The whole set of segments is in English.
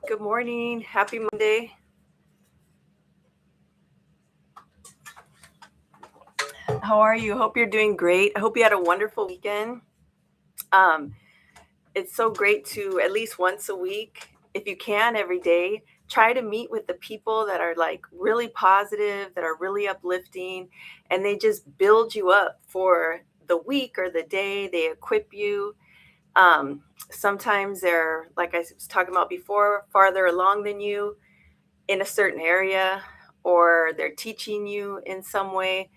Good morning. Happy Monday. How are you? Hope you're doing great. I hope you had a wonderful weekend. Um, it's so great to at least once a week, if you can, every day, try to meet with the people that are like really positive, that are really uplifting, and they just build you up for the week or the day. They equip you. Sometimes they're, like I was talking about before, farther along than you in a certain area, or they're teaching you in some way.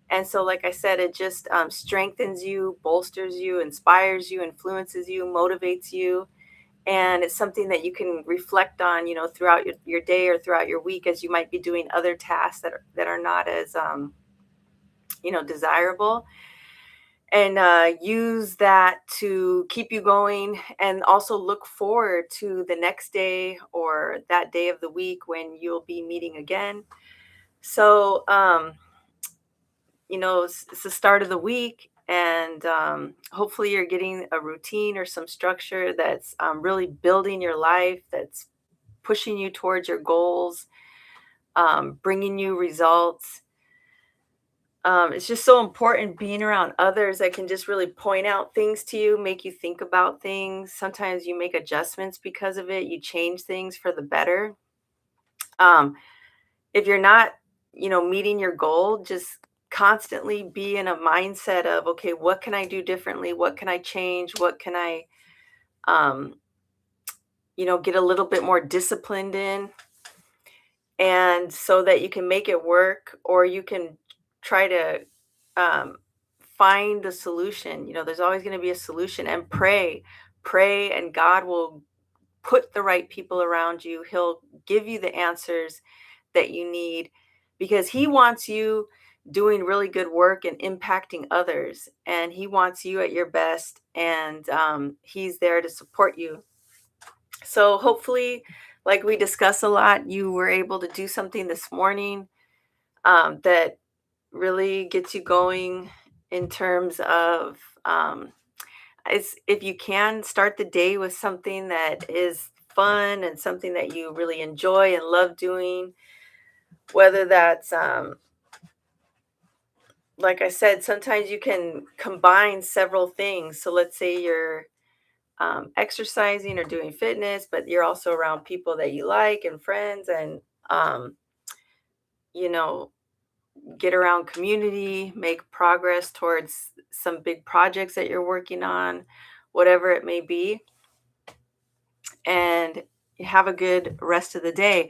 And so, like I said, it just strengthens you, bolsters you, inspires you, influences you, motivates you. And it's something that you can reflect on, throughout your day or throughout your week as you might be doing other tasks that are not as, desirable. And use that to keep you going and also look forward to the next day or that day of the week when you'll be meeting again. So, it's the start of the week, and hopefully you're getting a routine or some structure that's really building your life, that's pushing you towards your goals, bringing you results. It's just so important being around others that can just really point out things to you, make you think about things. Sometimes you make adjustments because of it, you change things for the better. Um, if you're not, meeting your goal, just constantly be in a mindset of, okay, what can I do differently? What can I change? What can I, um, get a little bit more disciplined in? And so that you can make it work, or you can try to um, find the solution. There's always going to be a solution, and pray, and God will put the right people around you. He'll give you the answers that you need, because He wants you doing really good work and impacting others. And He wants you at your best, and He's there to support you. So, hopefully, like we discuss a lot, you were able to do something this morning that really gets you going in terms of. If you can start the day with something that is fun and something that you really enjoy and love doing, whether that's like I said, sometimes you can combine several things. So let's say you're exercising or doing fitness, but you're also around people that you like and friends, and um, you know get around community, make progress towards some big projects that you're working on, whatever it may be, and have a good rest of the day.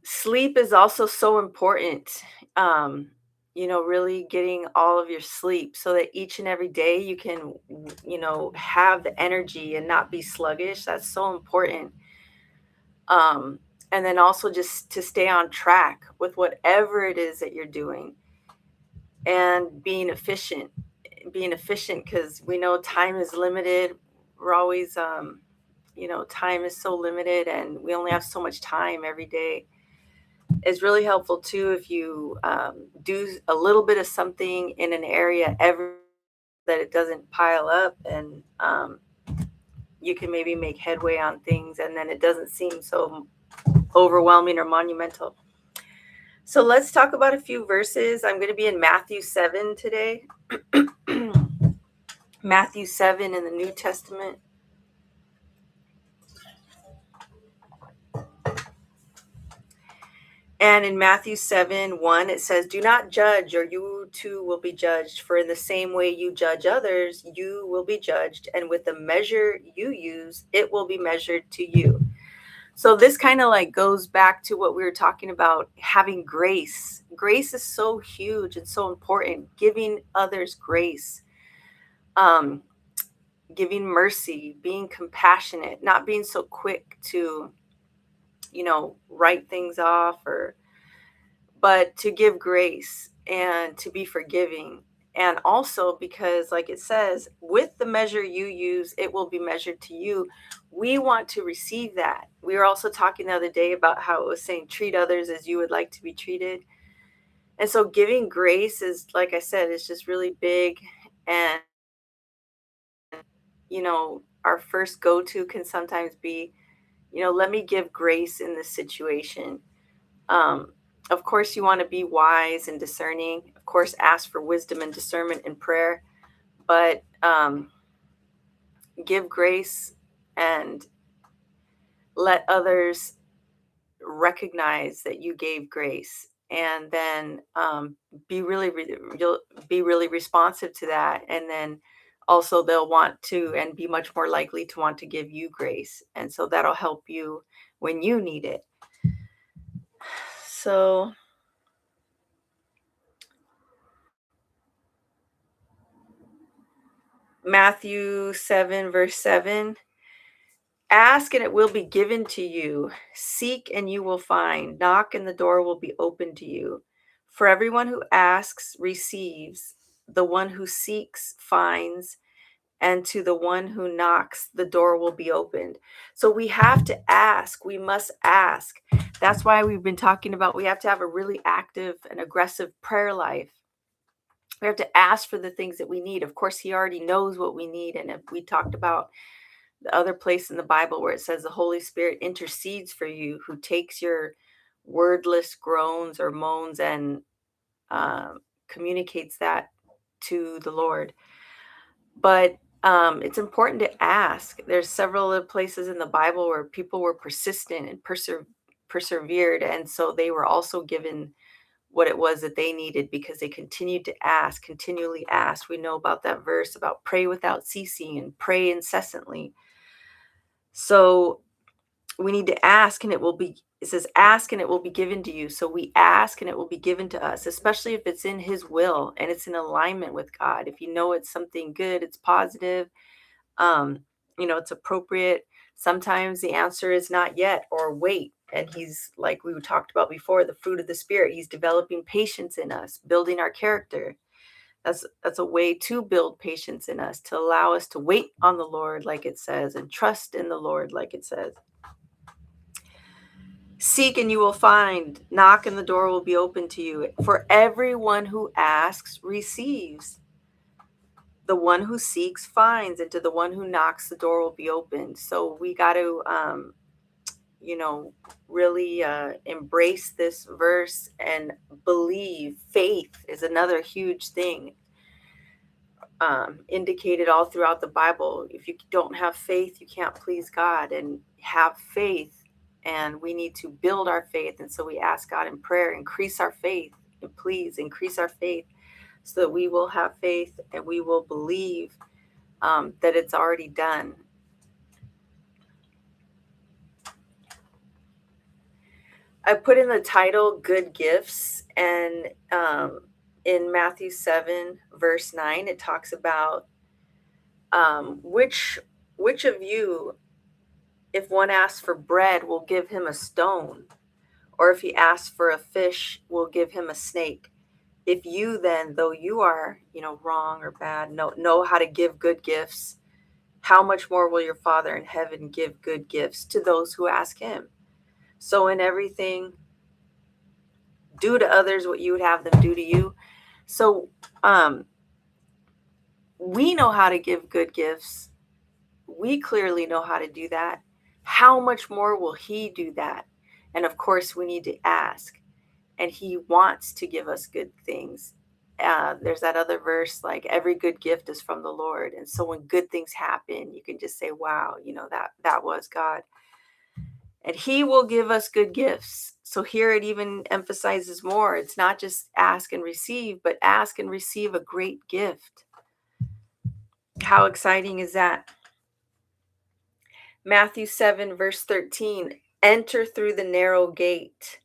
Sleep is also so important. Um, really getting all of your sleep so that each and every day you can, have the energy and not be sluggish. That's so important. Um, and then also just to stay on track with whatever it is that you're doing, and being efficient, because we know time is limited. We're always, time is so limited, and we only have so much time every day. It's really helpful too if you do a little bit of something in an area every, that it doesn't pile up, and you can maybe make headway on things, and then it doesn't seem so overwhelming or monumental. So let's talk about a few verses. I'm going to be in Matthew 7 today. Matthew 7 in the New Testament. And in Matthew 7:1, it says, "Do not judge, or you too will be judged. For in the same way you judge others, you will be judged. And with the measure you use, it will be measured to you." So this kind of like goes back to what we were talking about, having grace. Grace is so huge and so important. Giving others grace, um, giving mercy, being compassionate, not being so quick to, write things off, or but to give grace and to be forgiving. And also, because, like it says, with the measure you use, it will be measured to you. We want to receive that. We were also talking the other day about how it was saying, treat others as you would like to be treated. And so, giving grace is, like I said, is just really big. And, our first go to can sometimes be, let me give grace in this situation. Um, of course, you want to be wise and discerning. Of course, ask for wisdom and discernment in prayer, but give grace and let others recognize that you gave grace, and then you'll be really responsive to that, and then also they'll want to and be much more likely to want to give you grace, and so that'll help you when you need it. So Matthew 7 verse 7, ask and it will be given to you. Seek and you will find. Knock and the door will be open to you. For everyone who asks receives. The one who seeks finds. And to the one who knocks, the door will be opened. So we have to ask. We must ask. That's why we've been talking about we have to have a really active and aggressive prayer life. We have to ask for the things that we need. Of course, He already knows what we need. And if we talked about the other place in the Bible where it says the Holy Spirit intercedes for you, who takes your wordless groans or moans and communicates that to the Lord. But it's important to ask. There's several other places in the Bible where people were persistent and persevered, and so they were also given what it was that they needed because they continued to ask, continually ask. We know about that verse about pray without ceasing and pray incessantly. So we need to ask and it says ask and it will be given to you. So we ask and it will be given to us, especially if it's in His will and it's in alignment with God. If you know it's something good, it's positive, um, it's appropriate. Sometimes the answer is not yet or wait. And He's, like we talked about before, the fruit of the Spirit. He's developing patience in us, building our character. That's a way to build patience in us, to allow us to wait on the Lord, like it says, and trust in the Lord, like it says. Seek and you will find. Knock and the door will be open to you. For everyone who asks receives. The one who seeks finds, and to the one who knocks, the door will be opened. So we got to, really embrace this verse and believe. Faith is another huge thing indicated all throughout the Bible. If you don't have faith, you can't please God. And have faith, and we need to build our faith. And so we ask God in prayer, increase our faith, and please increase our faith so that we will have faith and we will believe that it's already done. I put in the title Good Gifts, and in Matthew 7, verse 9, it talks about which of you, if one asks for bread, will give him a stone, or if he asks for a fish, will give him a snake. If you then, though you are, wrong or bad, know how to give good gifts, how much more will your Father in heaven give good gifts to those who ask Him? So in everything, do to others what you would have them do to you. So we know how to give good gifts. We clearly know how to do that. How much more will He do that? And of course, we need to ask. And He wants to give us good things. There's that other verse, like every good gift is from the Lord. And so when good things happen, you can just say, wow, that was God. And He will give us good gifts. So here it even emphasizes more. It's not just ask and receive, but ask and receive a great gift. How exciting is that? Matthew 7, verse 13, enter through the narrow gate.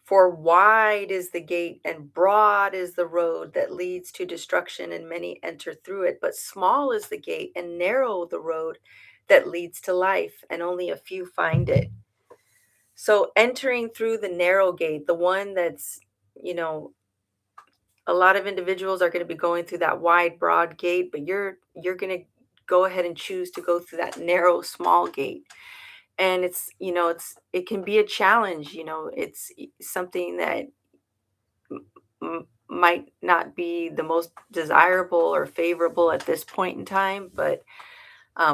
For wide is the gate and broad is the road that leads to destruction, and many enter through it. But small is the gate and narrow the road that leads to life, and only a few find it. So entering through the narrow gate, the one that's, a lot of individuals are going to be going through that wide, broad gate, but you're going to go ahead and choose to go through that narrow, small gate. And it can be a challenge. It's something that might not be the most desirable or favorable at this point in time, but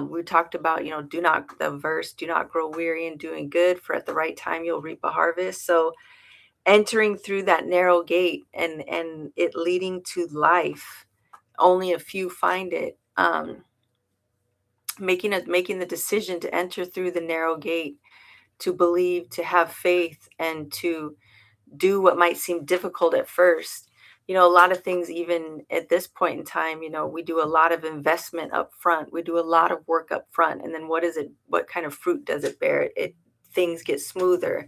We talked about, do not grow weary in doing good, for at the right time you'll reap a harvest. So entering through that narrow gate and it leading to life, only a few find it. Making the decision to enter through the narrow gate, to believe, to have faith, and to do what might seem difficult at first. A lot of things, even at this point in time, we do a lot of investment up front. We do a lot of work up front. And then what kind of fruit does it bear? Things get smoother.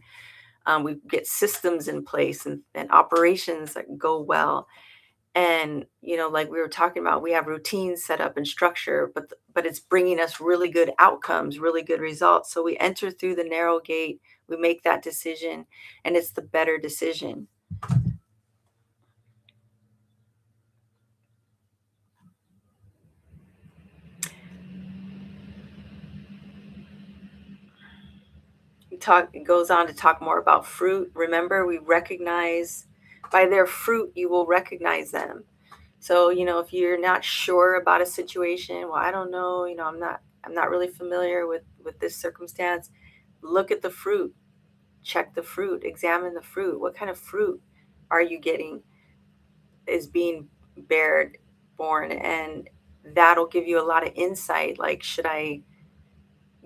We get systems in place and operations that go well. And, like we were talking about, we have routines set up and structure, but it's bringing us really good outcomes, really good results. So we enter through the narrow gate, we make that decision, and it's the better decision. It goes on to talk more about fruit. Remember, we recognize by their fruit you will recognize them. So, if you're not sure about a situation, well, I don't know, I'm not really familiar with this circumstance. Look at the fruit, check the fruit, examine the fruit. What kind of fruit are you getting is being bared, born? And that'll give you a lot of insight. Like, should I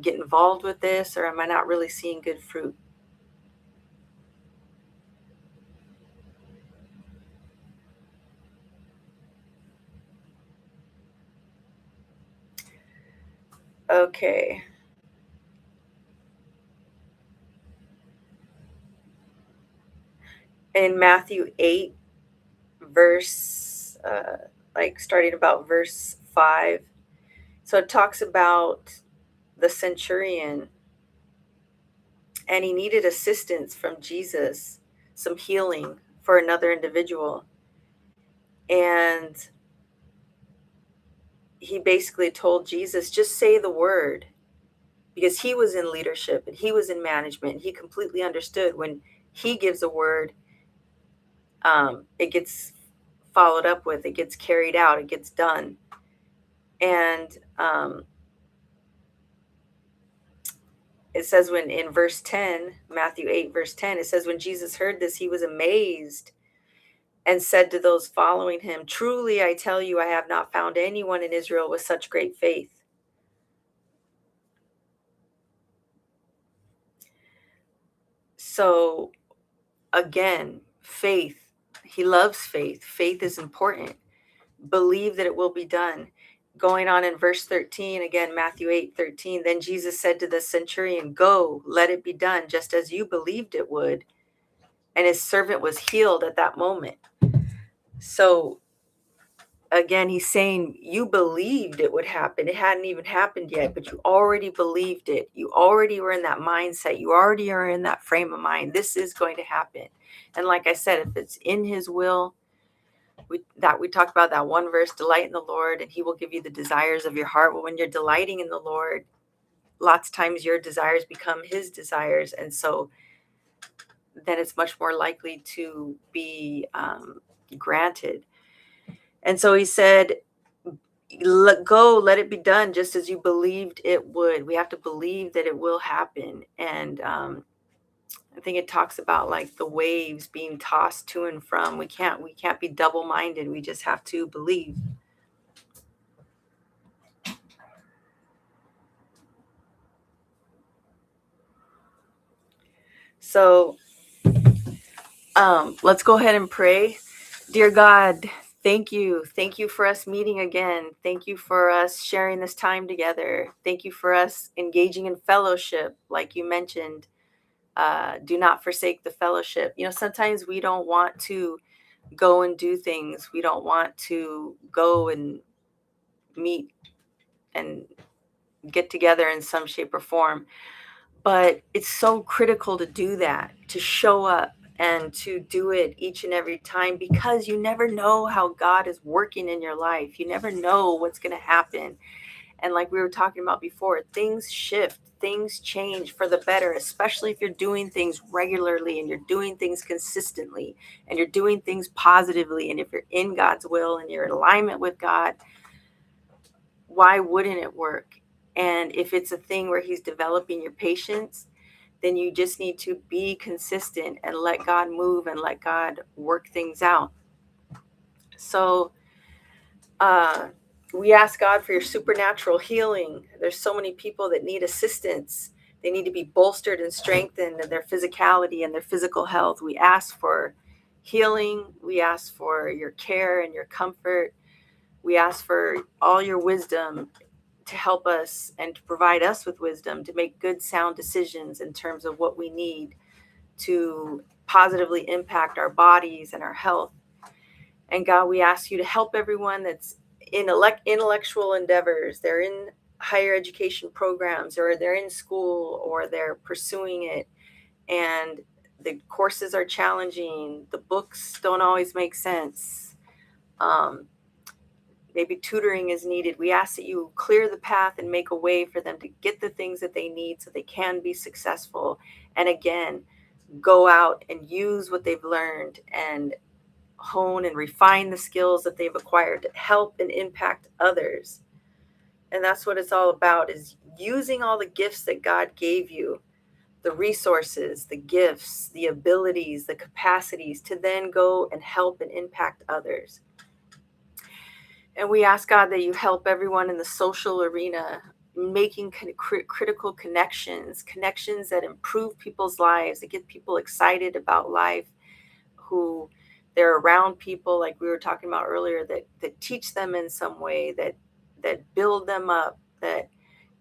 get involved with this, or am I not really seeing good fruit? Okay. In Matthew 8, verse, like starting about verse 5, so it talks about the centurion, and he needed assistance from Jesus, some healing for another individual. And he basically told Jesus, just say the word, because he was in leadership and he was in management. He completely understood when he gives a word, it gets followed up with, it gets carried out, it gets done. And it says, when in verse 10, Matthew 8, verse 10, it says, when Jesus heard this, he was amazed and said to those following him, truly, I tell you, I have not found anyone in Israel with such great faith. So again, faith. He loves faith. Faith is important. Believe that it will be done. Going on in verse 13, again, Matthew 8:13, then Jesus said to the centurion, go, let it be done just as you believed it would. And his servant was healed at that moment. So again, he's saying you believed it would happen. It hadn't even happened yet, but you already believed it. You already were in that mindset. You already are in that frame of mind. This is going to happen. And like I said, if it's in his will, we talked about that one verse, delight in the Lord, and he will give you the desires of your heart. Well, when you're delighting in the Lord, lots of times your desires become his desires. And so then it's much more likely to be granted. And so he said, let go, let it be done just as you believed it would. We have to believe that it will happen. And I think it talks about like the waves being tossed to and from. We can't be double-minded. We just have to believe. So let's go ahead and pray. Dear God, thank you. Thank you for us meeting again. Thank you for us sharing this time together. Thank you for us engaging in fellowship, like you mentioned. Do not forsake the fellowship. Sometimes we don't want to go and do things. We don't want to go and meet and get together in some shape or form. But it's so critical to do that, to show up and to do it each and every time, because you never know how God is working in your life. You never know what's going to happen. And like we were talking about before, things shift, things change for the better, especially if you're doing things regularly and you're doing things consistently and you're doing things positively. And if you're in God's will and you're in alignment with God, why wouldn't it work? And if it's a thing where he's developing your patience, then you just need to be consistent and let God move and let God work things out. So uh, we ask God for your supernatural healing. There's so many people that need assistance. They need to be bolstered and strengthened in their physicality and their physical health. We ask for healing. We ask for your care and your comfort. We ask for all your wisdom to help us and to provide us with wisdom to make good, sound decisions in terms of what we need to positively impact our bodies and our health. And God, we ask you to help everyone that's in intellectual endeavors. They're in higher education programs, or they're in school, or they're pursuing it. And the courses are challenging. The books don't always make sense. Um, Maybe tutoring is needed. We ask that you clear the path and make a way for them to get the things that they need so they can be successful. And again, go out and use what they've learned and hone and refine the skills that they've acquired to help and impact others. And that's what it's all about, is using all the gifts that God gave you, the resources, the gifts, the abilities, the capacities to then go and help and impact others. And we ask God that you help everyone in the social arena, making critical connections that improve people's lives, that get people excited about life, who they're around people like we were talking about earlier that teach them in some way, that build them up, that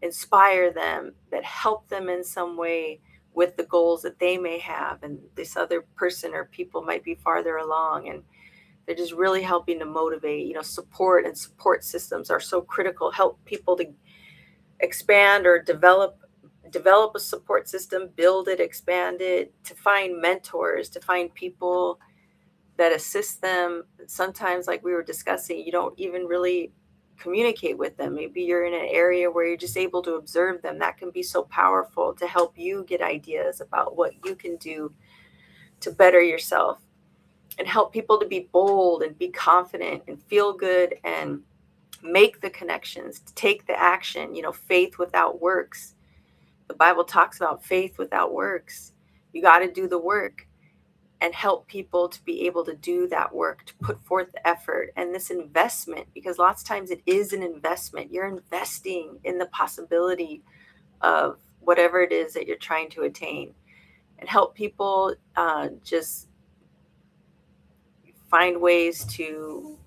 inspire them, that help them in some way with the goals that they may have, and this other person or people might be farther along, and they're just really helping to motivate. Support and support systems are so critical. Help people to expand or develop a support system, build it, expand it, to find mentors, to find people that assist them. Sometimes, like we were discussing, you don't even really communicate with them. Maybe you're in an area where you're just able to observe them. That can be so powerful to help you get ideas about what you can do to better yourself, and help people to be bold and be confident and feel good and make the connections, to take the action. Faith without works. The Bible talks about faith without works. You got to do the work, and help people to be able to do that work, to put forth the effort and this investment, because lots of times it is an investment. You're investing in the possibility of whatever it is that you're trying to attain, and help people just find ways to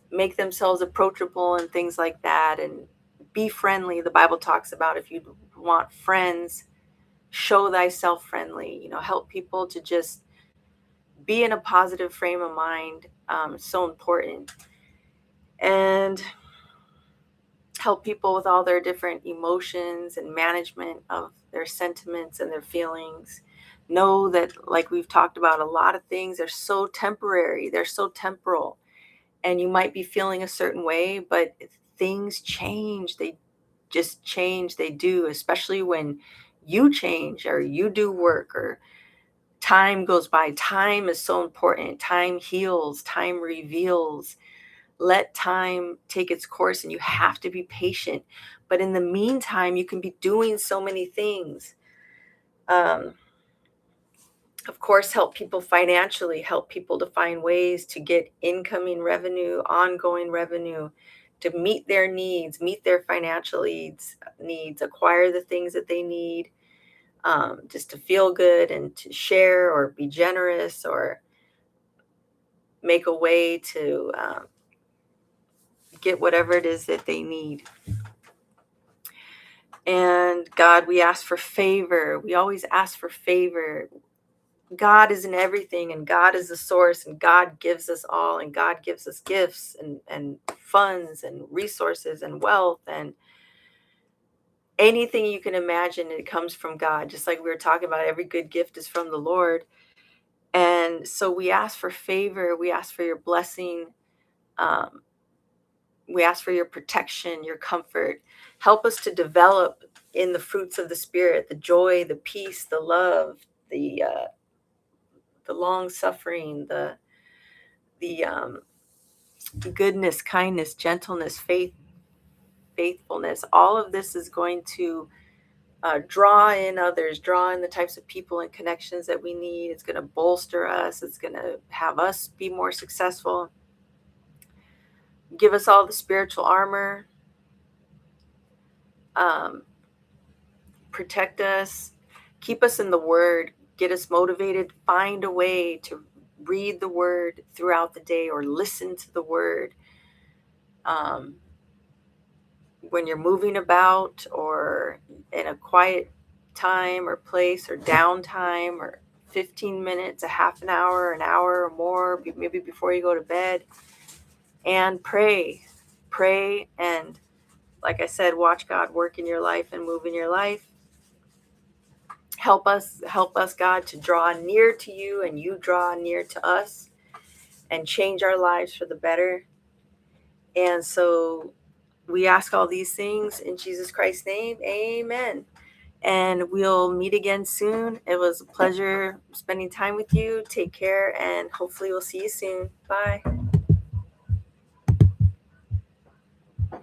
make themselves approachable and things like that, and be friendly. The Bible talks about, if you want friends, show thyself friendly. Help people to just be in a positive frame of mind. So important. And help people with all their different emotions and management of their sentiments and their feelings. Know that, like we've talked about, a lot of things are so temporary, they're so temporal, and you might be feeling a certain way, but things change. They just change. They do, especially when you change or you do work, or time goes by. Time is so important. Time heals, time reveals. Let time take its course, and you have to be patient. But in the meantime, you can be doing so many things. Um, of course, help people financially, help people to find ways to get incoming revenue, ongoing revenue, to meet their needs, meet their financial needs, acquire the things that they need, just to feel good and to share or be generous, or make a way to get whatever it is that they need. And God, we ask for favor. We always ask for favor. God is in everything, and God is the source, and God gives us all, and God gives us gifts and funds and resources and wealth and anything you can imagine. It comes from God. Just like we were talking about, every good gift is from the Lord. And so we ask for favor. We ask for your blessing. Um, we ask for your protection, your comfort. Help us to develop in the fruits of the Spirit, the joy, the peace, the love, the long suffering, the goodness, kindness, gentleness, faith, faithfulness. All of this is going to draw in others, draw in the types of people and connections that we need. It's going to bolster us. It's going to have us be more successful, give us all the spiritual armor, um, protect us, keep us in the Word, get us motivated, find a way to read the Word throughout the day or listen to the Word. When you're moving about or in a quiet time or place or downtime or 15 minutes, a half an hour or more, maybe before you go to bed, and pray. And like I said, watch God work in your life and move in your life. Help us, God, to draw near to you and you draw near to us and change our lives for the better. And so we ask all these things in Jesus Christ's name. Amen. And we'll meet again soon. It was a pleasure spending time with you. Take care, and hopefully we'll see you soon. Bye.